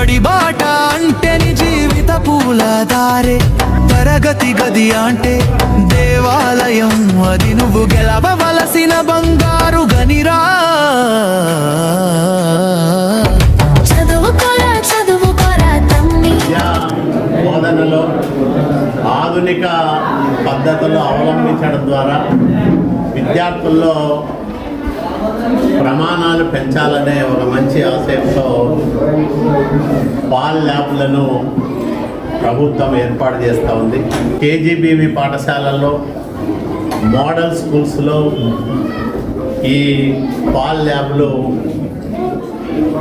బడి బాట అంటే నీ జీవిత పూలదారే, తరగతి గది అంటే దేవాలయం, అది నువ్వు గెలవవలసిన బంగారు గనిరా. బోధనలో ఆధునిక పద్ధతులు అవలంబించడం ద్వారా విద్యార్థుల్లో ప్రమాణాలు పెంచాలనే ఒక మంచి ఆశయంతో పాల్ ల్యాబ్లను ప్రభుత్వం ఏర్పాటు చేస్తూ ఉంది. కేజీబీవీ పాఠశాలల్లో, మోడల్ స్కూల్స్లో ఈ పాల్ ల్యాబ్లు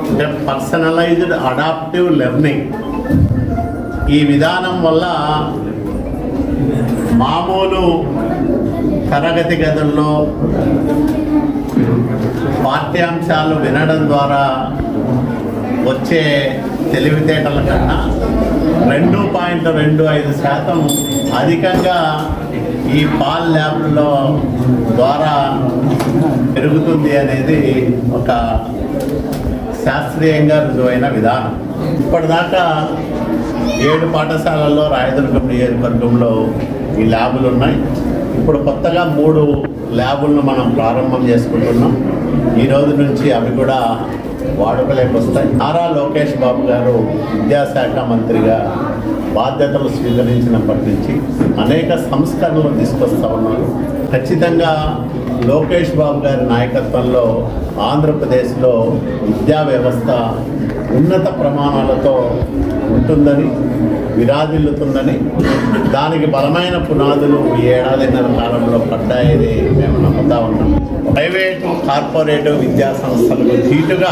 అంటే పర్సనలైజ్డ్ అడాప్టివ్ లెర్నింగ్, ఈ విధానం వల్ల మామూలు తరగతి గదుల్లో పాఠ్యాంశాలు వినడం ద్వారా వచ్చే తెలివితేటల కన్నా 2.25% అధికంగా ఈ పాల్ ల్యాబ్ల ద్వారా పెరుగుతుంది అనేది ఒక శాస్త్రీయంగా రుజువైన విధానం. ఇప్పటిదాకా 7 పాఠశాలల్లో రాయదుర్గం నియోజకవర్గంలో ఈ ల్యాబులు ఉన్నాయి. ఇప్పుడు కొత్తగా 3 ల్యాబులను మనం ప్రారంభం చేసుకుంటున్నాం. ఈ రోజు నుంచి అవి కూడా వాడుకలోకి వస్తాయి. నారా లోకేష్ బాబు గారు విద్యాశాఖ మంత్రిగా బాధ్యతలు స్వీకరించినప్పటి నుంచి అనేక సంస్కరణలు తీసుకొస్తూ ఉన్నారు. ఖచ్చితంగా లోకేష్ బాబు గారి నాయకత్వంలో ఆంధ్రప్రదేశ్లో విద్యా వ్యవస్థ ఉన్నత ప్రమాణాలతో ఉంటుందని, విరాజిల్లుతుందని, దానికి బలమైన పునాదులు ఈ 1.5 కాలంలో పడ్డాయని మేము నమ్ముతా ఉన్నాం. ప్రైవేటు, కార్పొరేటివ్ విద్యా సంస్థలకు ధీటుగా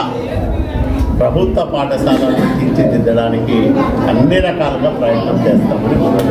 ప్రభుత్వ పాఠశాలను తీర్చిదిద్దడానికి అన్ని రకాలుగా ప్రయత్నం చేస్తామని మనం